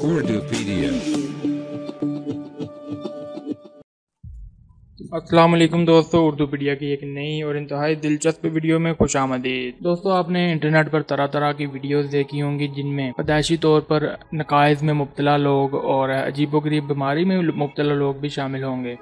Urdupedia। अस्सलाम वालेकुम दोस्तों, उर्दूपीडिया की एक नई और इंतहाई दिलचस्प वीडियो में खुश आमदीद। दोस्तों, आपने इंटरनेट पर तरह तरह की वीडियोस देखी होंगी जिनमें पैदाइशी तौर पर नकाइज़ में मुब्तला लोग और अजीबोगरीब बीमारी में मुब्तला लोग भी शामिल होंगे,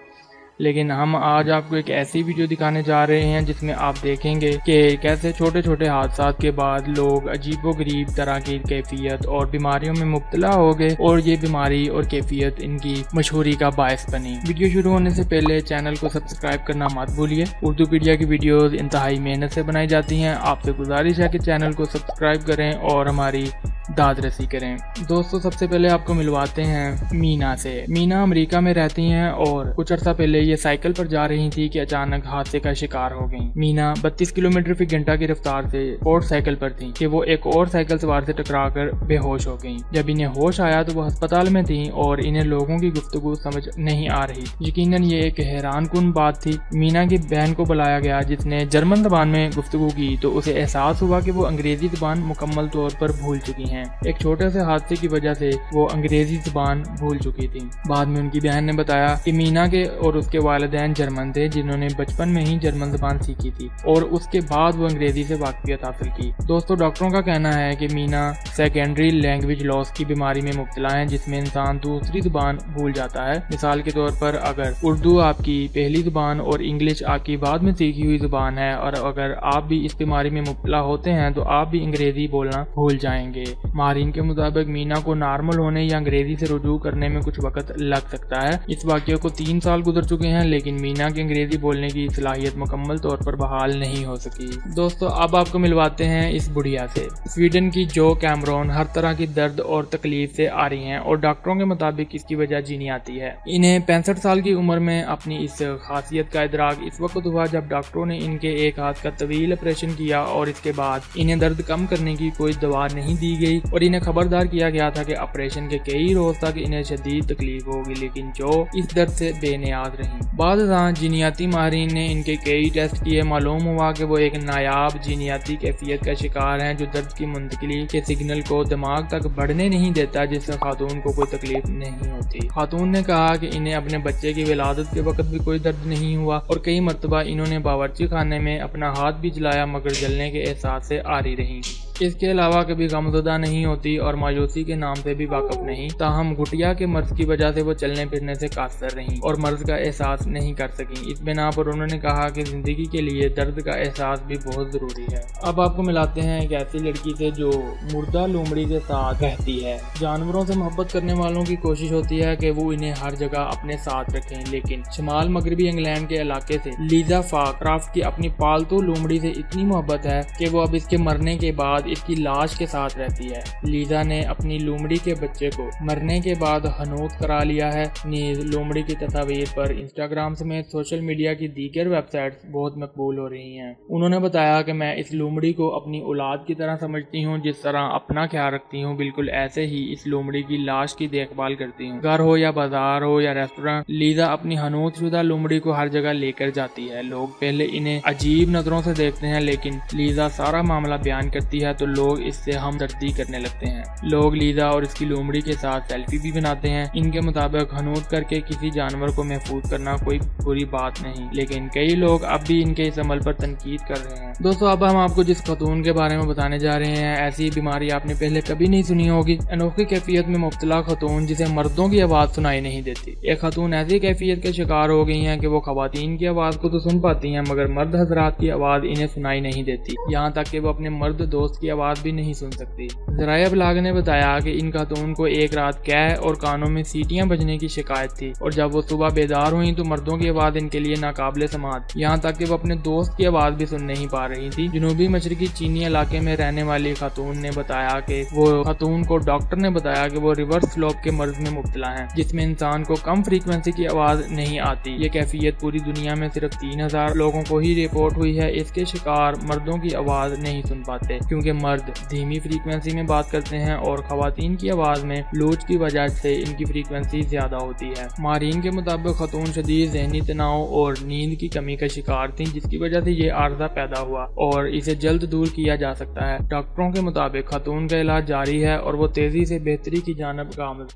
लेकिन हम आज आपको एक ऐसी वीडियो दिखाने जा रहे हैं जिसमें आप देखेंगे कि कैसे छोटे छोटे हादसा के बाद लोग अजीबोगरीब तरह की कैफियत और बीमारियों में मुब्तला हो गए और ये बीमारी और कैफियत इनकी मशहूरी का बायस बनी। वीडियो शुरू होने से पहले चैनल को सब्सक्राइब करना मत भूलिए। उर्दूपीडिया की वीडियोस इंतहाई मेहनत से बनाई जाती हैं। आपसे गुजारिश है कि चैनल को सब्सक्राइब करें और हमारी दाद रसी करें। दोस्तों, सबसे पहले आपको मिलवाते हैं मीना से। मीना अमेरिका में रहती हैं और कुछ अर्सा पहले ये साइकिल पर जा रही थी कि अचानक हादसे का शिकार हो गईं। मीना 32 किलोमीटर फी घंटा की रफ्तार से और साइकिल पर थी कि वो एक और साइकिल सवार से टकराकर बेहोश हो गईं। जब इन्हें होश आया तो वो अस्पताल में थी और इन्हें लोगों की गुफ्तगू समझ नहीं आ रही। यकीनन ये एक हैरानकुन बात थी। मीना की बहन को बुलाया गया जिसने जर्मन जबान में गुफ्तगू की तो उसे एहसास हुआ कि वो अंग्रेजी जबान मुकम्मल तौर पर भूल चुकी हैं। एक छोटे से हादसे की वजह से वो अंग्रेजी जुबान भूल चुकी थी। बाद में उनकी बहन ने बताया कि मीना के और उसके वालिदैन जर्मन थे जिन्होंने बचपन में ही जर्मन जुबान सीखी थी और उसके बाद वो अंग्रेजी से वाकफियत हासिल की। दोस्तों, डॉक्टरों का कहना है कि मीना सेकेंडरी लैंग्वेज लॉस की बीमारी में मुब्तला है जिसमें इंसान दूसरी जुबान भूल जाता है। मिसाल के तौर पर अगर उर्दू आपकी पहली जुबान और इंग्लिश आपकी बाद में सीखी हुई जुबान है और अगर आप भी इस बीमारी में मुब्तला होते हैं तो आप भी अंग्रेजी बोलना भूल जाएंगे। माहिरीन के मुताबिक मीना को नॉर्मल होने या अंग्रेजी से रुजू करने में कुछ वक्त लग सकता है। इस वाक़ये को 3 साल गुजर चुके हैं लेकिन मीना की अंग्रेजी बोलने की सलाहियत मुकम्मल तौर पर बहाल नहीं हो सकी। दोस्तों, अब आपको मिलवाते हैं इस बुढ़िया से। स्वीडन की जो कैमरोन हर तरह की दर्द और तकलीफ से आ रही हैं और डॉक्टरों के मुताबिक इसकी वजह चीनी आती है। इन्हें 65 साल की उम्र में अपनी इस खासियत का इदराक इस वक्त हुआ जब डॉक्टरों ने इनके एक हाथ का तवील ऑपरेशन किया और इसके बाद इन्हें दर्द कम करने की कोई दवा नहीं दी गई और इन्हें खबरदार किया गया था कि ऑपरेशन के कई रोज तक इन्हें शदीद तकलीफ होगी, लेकिन जो इस दर्द से बेनियाज रही। बाद जीनियाती माहिरीन ने इनके कई टेस्ट किए। मालूम हुआ कि वो एक नायाब जीनियाती कैफियत का शिकार हैं जो दर्द की मुंतकिली के सिग्नल को दिमाग तक बढ़ने नहीं देता, जिससे खातून को कोई तकलीफ नहीं होती। खातून ने कहा कि इन्हें अपने बच्चे की विलादत के वक्त भी कोई दर्द नहीं हुआ और कई मरतबा इन्होंने बावर्ची खाने में अपना हाथ भी जलाया मगर जलने के एहसास से आ रही रही। इसके अलावा कभी गमज़दा नहीं होती और मायूसी के नाम से भी वाकफ नहीं। ताहम घुटिया के मर्ज की वजह से वो चलने फिरने से कासर रहीं और मर्ज का एहसास नहीं कर सकी। इस बिना पर उन्होंने कहा कि जिंदगी के लिए दर्द का एहसास भी बहुत जरूरी है। अब आपको मिलाते हैं एक ऐसी लड़की से जो मुर्दा लोमड़ी के साथ रहती है। जानवरों से मोहब्बत करने वालों की कोशिश होती है कि वो इन्हें हर जगह अपने साथ रखें, लेकिन शुमाल मगरबी इंग्लैंड के इलाके से लीजा क्राफ्ट की अपनी पालतू लोमड़ी से इतनी मोहब्बत है कि वो अब इसके मरने के बाद इसकी लाश के साथ रहती है। लीजा ने अपनी लोमड़ी के बच्चे को मरने के बाद हनूत करा लिया है। नीज लोमड़ी की तस्वीर पर इंस्टाग्राम समेत सोशल मीडिया की दीगर वेबसाइट्स बहुत मकबूल हो रही हैं। उन्होंने बताया कि मैं इस लोमड़ी को अपनी औलाद की तरह समझती हूँ, जिस तरह अपना ख्याल रखती हूँ बिल्कुल ऐसे ही इस लोमड़ी की लाश की देखभाल करती हूँ। घर हो या बाजार हो या रेस्टोरेंट, लीजा अपनी हनूत शुदा लोमड़ी को हर जगह लेकर जाती है। लोग पहले इन्हें अजीब नजरों से देखते हैं लेकिन लीजा सारा मामला बयान करती है तो लोग इससे हमदर्दी करने लगते हैं। लोग लीजा और इसकी लोमड़ी के साथ सेल्फी भी बनाते हैं। इनके मुताबिक हनूत करके किसी जानवर को महफूज करना कोई बुरी बात नहीं, लेकिन कई लोग अब भी इनके इस अमल पर तनकीद कर रहे हैं। दोस्तों, अब हम आपको जिस खातून के बारे में बताने जा रहे हैं, ऐसी बीमारी आपने पहले कभी नहीं सुनी होगी। अनोखी कैफियत में मुब्तला खातून जिसे मर्दों की आवाज सुनाई नहीं देती। एक खातून ऐसी कैफियत के शिकार हो गई है कि वो खवातीन की आवाज को तो सुन पाती है मगर मर्द हजरात की आवाज इन्हें सुनाई नहीं देती। यहाँ तक कि वो अपने मर्द दोस्त की आवाज भी नहीं सुन सकती। ज़राए अबलाग ने बताया कि इन खातून को एक रात कैह और कानों में सीटियां बजने की शिकायत थी और जब वो सुबह बेदार हुई तो मर्दों की आवाज इनके लिए नाकाबिले समात, यहाँ तक कि वो अपने दोस्त की आवाज भी सुन नहीं पा रही थी। जनूबी मशरकी चीनी इलाके में रहने वाली खातून ने बताया कि वो खातून को डॉक्टर ने बताया कि वो रिवर्स स्लोप के मर्ज में मुब्तला है जिसमें इंसान को कम फ्रीक्वेंसी की आवाज नहीं आती। ये कैफियत पूरी दुनिया में सिर्फ 3000 लोगों को ही रिपोर्ट हुई है। इसके शिकार मर्दों की आवाज नहीं सुन पाते क्योंकि मर्द धीमी फ्रीक्वेंसी में बात करते हैं और खवातीन की आवाज में लोच की वजह से इनकी फ्रीक्वेंसी ज्यादा होती है। माहिरीन के मुताबिक खतून शदीद ज़हनी तनाव और नींद की कमी का शिकार थी, जिसकी वजह से ये आर्जा पैदा हुआ और इसे जल्द दूर किया जा सकता है। डॉक्टरों के मुताबिक खतून का इलाज जारी है और वो तेजी से बेहतरी की जानिब गामज़।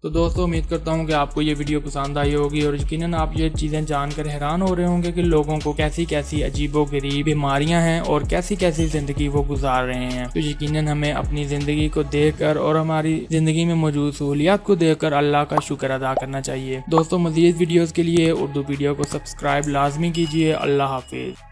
तो दोस्तों उम्मीद करता हूँ कि आपको ये वीडियो पसंद आई होगी और यकीनन आप ये चीज़ें जानकर हैरान हो रहे होंगे कि लोगों को कैसी कैसी अजीबोगरीब बीमारियां हैं और कैसी कैसी ज़िंदगी वो गुजार रहे हैं। तो यकीनन हमें अपनी ज़िंदगी को देखकर और हमारी ज़िंदगी में मौजूद सहूलियात को देखकर अल्लाह का शुक्र अदा करना चाहिए। दोस्तों मज़ीद वीडियोज़ के लिए उर्दू वीडियो को सब्सक्राइब लाजमी कीजिए। अल्लाह हाफिज़।